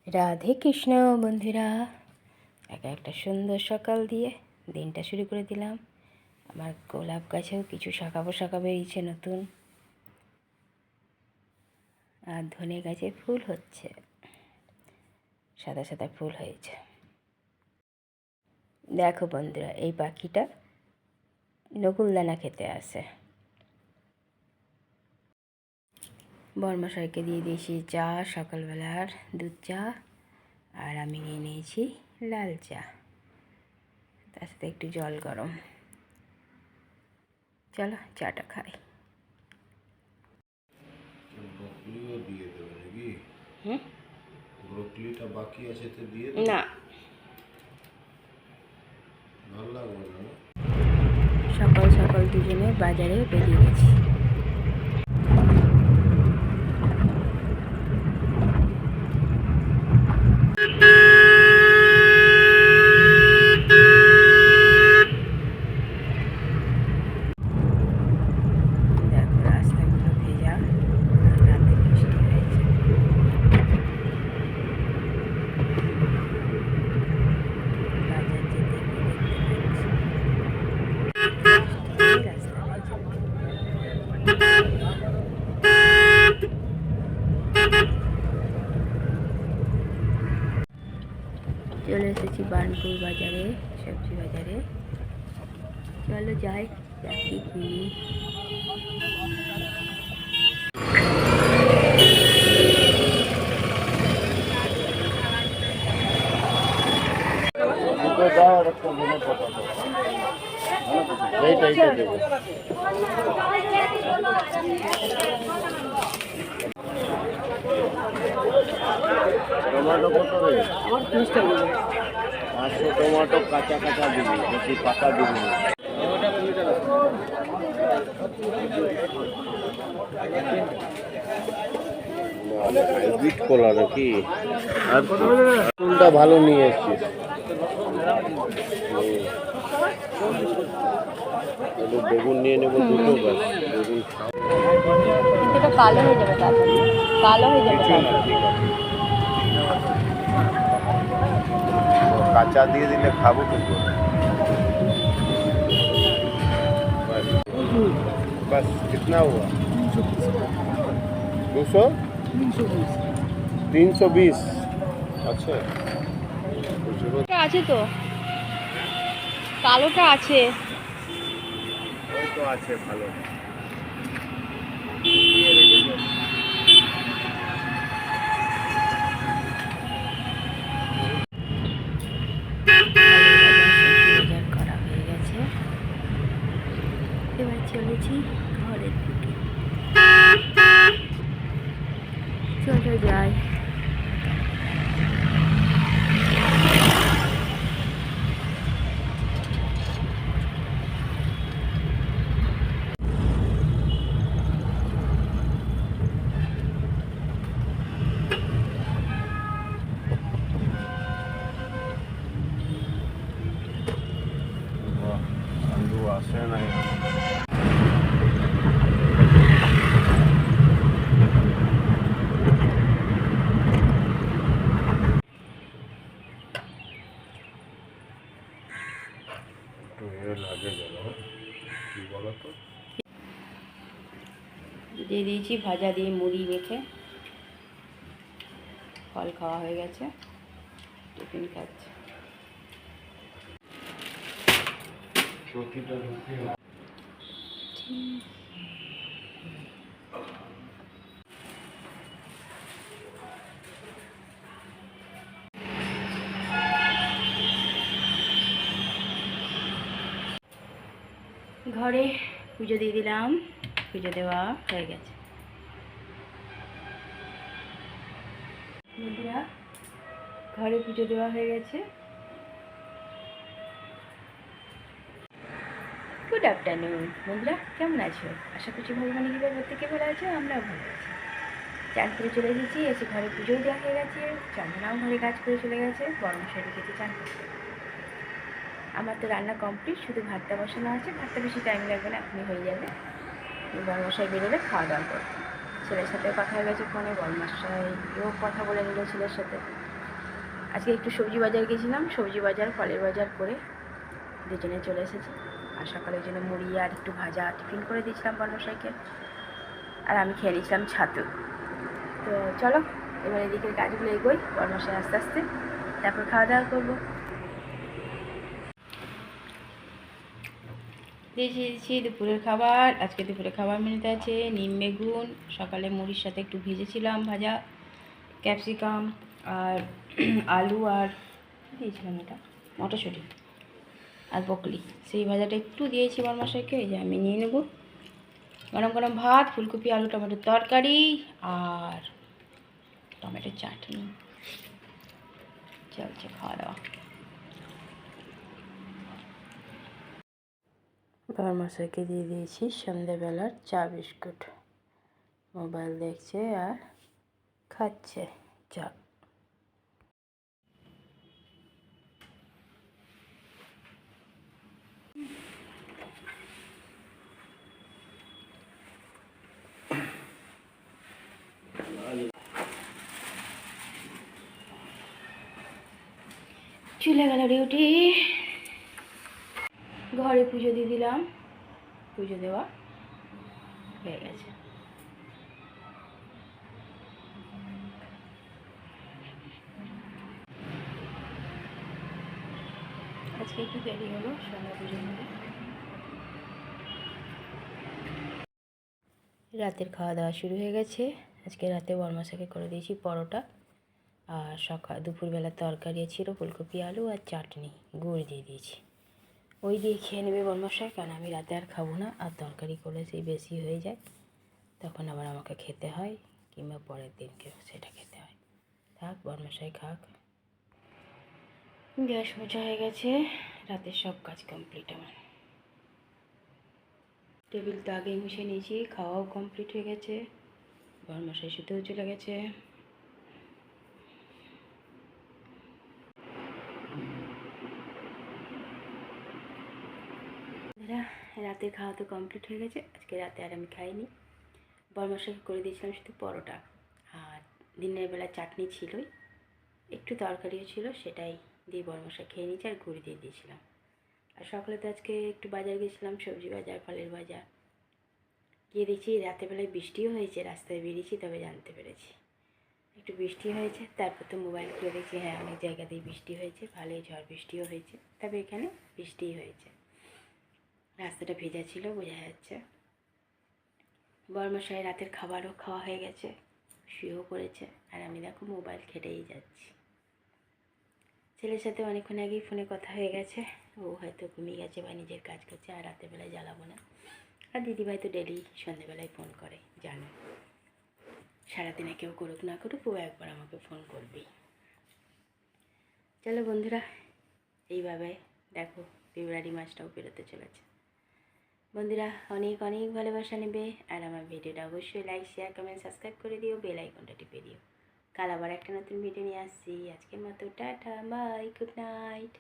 রাধে কৃষ্ণ বন্ধুরা, একটা সুন্দর সকাল দিয়ে দিনটা শুরু করে দিলাম। আমার গোলাপ গাছেও কিছু শাখা পোশাখা বেরিয়েছে নতুন, আর ধনে গাছে ফুল হচ্ছে, সাদা সাদা ফুল হয়েছে। দেখো বন্ধুরা, এই পাখিটা নকুলদানা খেতে আসে। বর্মশাইকে দিয়ে দিয়েছি চা, সকালবেলার দুধ চা, আর আমি নিয়ে নিয়েছি লাল চা, তার সাথে একটু জল গরম। চলো চাটা খাই। ব্রোকলিও দিয়ে দেবে নাকি? ব্রোকলিটা বাকি আছে তো দিয়ে দেবে না, ভালো লাগবে না। সকাল সকাল দুজনে বাজারে বেরিয়ে গেছি। দেখো রাস্তাগুলো ভেজা, রাতে বৃষ্টি হয়েছে। বাজার যেতে রাস্তা ভেজা। চলে এসেছি বার্নপুর বাজারে, সবজি বাজারে। চলো যাই, দেখি কিনি। টমেটো কত রে? আমার 30 টাকা। 500 টমেটো কাঁচা কাঁচা দিবি, বেশি পাকা দিবি না। হাইব্রিড কলা নাকি? আর কোনটা ভালো নিয়ে এসছিস? বেগুন নিয়ে নেবো দুটো গাছ। বেগুন এটা কালো হয়ে যাবে, তাড়াতাড়ি কালো হয়ে যাবে। কাঁচা দিয়ে দিলে খাবো কিন্তু। बस कितना हुआ? 200? 320। अच्छा, আছে তো, কালোটা আছে। ওই তো আছে ভালো। বাজার করা হয়ে গেছে, এবার চলেছি ঘরের দিকে। চলো যাই। সান্ধু আসে নাই। লাগে গেল কি বলতো, দিয়ে দিয়েছি ভাজা দিয়ে মুড়ি মেখে। ফল খাওয়া হয়ে গেছে, টিফিন খাচ্ছে। চৌকিটা ঢুকে ঘরে পুজো দিয়ে দিলাম, পুজো দেওয়া হয়ে গেছে। বন্ধুরা, ঘরে পুজো দেওয়া হয়ে গেছে। গুড আফটারনুন বন্ধুরা, কেমন আছো? আশা করছি ভগবানের কৃপায় প্রত্যেকে ভালো আছো, আমরাও ভালো আছি। চান করে চলে এসেছি, এসে ঘরে পুজোও দেওয়া হয়ে গেছে, চন্দনাও ঘরে কাজ করে চলে গেছে, গরম শাড়ি খেতে চান করতে। আমার তো রান্না কমপ্লিট, শুধু ভাতটা বসানো আছে। ভাতটা বেশি টাইম লাগবে না, এখনই হয়ে যাবে। বড়মশাই বেরোলে খাওয়া দাওয়া করবো। ছেলের সাথে কথা হয়ে গেছে ফোনে, বড়মশাইও কথা বলে নিল ছেলের সাথে। আজকে একটু সবজি বাজার গেছিলাম, সবজি বাজার ফলের বাজার করে দুজনে চলে এসেছি। আর সকালের জন্য মুড়ি আর একটু ভাজা টিফিন করে দিয়েছিলাম বর্মশাইকে, আর আমি খেয়ে নিয়েছিলাম ছাতু। তো চলো এবার এদিকের কাজগুলো এগোই, বর্মশাই আস্তে আস্তে, তারপর খাওয়া দাওয়া করবো। দিয়েছি দুপুরের খাবার। আজকে দুপুরের খাবার মেনুতে আছে নিম বেগুন, সকালে মুড়ির সাথে একটু ভেজেছিলাম ভাজা, ক্যাপসিকাম আর আলু আর দিয়েছিলাম এটা মটরশুঁটি আর বকলি, সেই ভাজাটা একটু দিয়েছি বরমশাইকে। এই যে আমি নিয়ে নেব গরম গরম ভাত, ফুলকপি আলু টমেটোর তরকারি আর টমেটোর চাটনি। চলছে খাওয়া দাওয়া। বরমশাইকে দিয়ে দিয়েছি সন্ধ্যেবেলার চা বিস্কুট, মোবাইল দেখছে আর খাচ্ছে চা। চলে গেল ডিউটি। ঘরে পুজো দিয়ে দিলাম, পুজো দেওয়া হয়ে গেছে। আজকে একটু দেরি হলো সন্ধ্যা পুজো হবে। রাতের খাওয়া দাওয়া শুরু হয়ে গেছে। আজকে রাতে বরমশাইকে করে দিয়েছি পরোটা, আর দুপুরবেলা তরকারি ছিল ফুলকপি আলু আর চাটনি, গুড় দিয়ে দিয়েছি। ওই দিয়ে খেয়ে নেবে বরমশাই, কারণ আমি রাতে আর খাবো না। আর তরকারি করলে সেই বেশি হয়ে যায়, তখন আবার আমাকে খেতে হয়, কিংবা পরের দিনকে সেটা খেতে হয়। থাক বরমশাই খাক। গ্যাস মোছা হয়ে গেছে, রাতের সব কাজ কমপ্লিট আমার। টেবিল তো আগেই মুছে নিয়েছি, খাওয়াও কমপ্লিট হয়ে গেছে, বরমশাই শুতেও চলে গেছে। রাতের খাওয়া তো কমপ্লিট হয়ে গেছে। আজকে রাতে আর আমি খাইনি, বরমশাইকে করে দিয়েছিলাম শুধু পরোটা, আর দিনের বেলা চাটনি ছিলই, একটু তরকারিও ছিল, সেটাই দিয়ে বরমশাই খেয়ে নিয়েছি, আর গুড় দিয়ে দিয়েছিলাম। আর সকালে তো আজকে একটু বাজার গেছিলাম, সবজি বাজার ফলের বাজার গিয়ে দেখছি রাতেরবেলায় বৃষ্টিও হয়েছে, রাস্তায় বেরিয়েছি তবে জানতে পেরেছি একটু বৃষ্টি হয়েছে। তারপর তো মোবাইল খুলে দেখছি হ্যাঁ অনেক জায়গাতেই বৃষ্টি হয়েছে, ভালোই ঝড় বৃষ্টিও হয়েছে, তবে এখানে বৃষ্টিই হয়েছে। রাস্তাটা ভেজা ছিল বোঝা যাচ্ছে। বরমশাই রাতের খাবারও খাওয়া হয়ে গেছে, শুয়েও পড়েছে, আর আমি দেখো মোবাইল ঘেটেই যাচ্ছি। ছেলের সাথে অনেকক্ষণ আগেই ফোনে কথা হয়ে গেছে, ও হয়তো ঘুমিয়ে গেছে বা নিজের কাজ করছে, আর রাতের বেলায় জ্বালাবো না। আর দিদিভাই তো ডেলি সন্ধ্যেবেলায় ফোন করে, জানো, সারাদিনে কেউ করুক না করুক ও একবার আমাকে ফোন করবেই। চলো বন্ধুরা, এইভাবে দেখো ফেব্রুয়ারি মাসটাও বেরোতে চলেছে। বন্ধুরা অনেক অনেক ভালোবাসা নেবে, আর আমার ভিডিওটা অবশ্যই লাইক শেয়ার কমেন্ট সাবস্ক্রাইব করে দিও, বেল আইকনটা টিপে দিও। কাল আবার একটা নতুন ভিডিও নিয়ে আসছি। আজকের মতো টাটা বাই, গুড নাইট।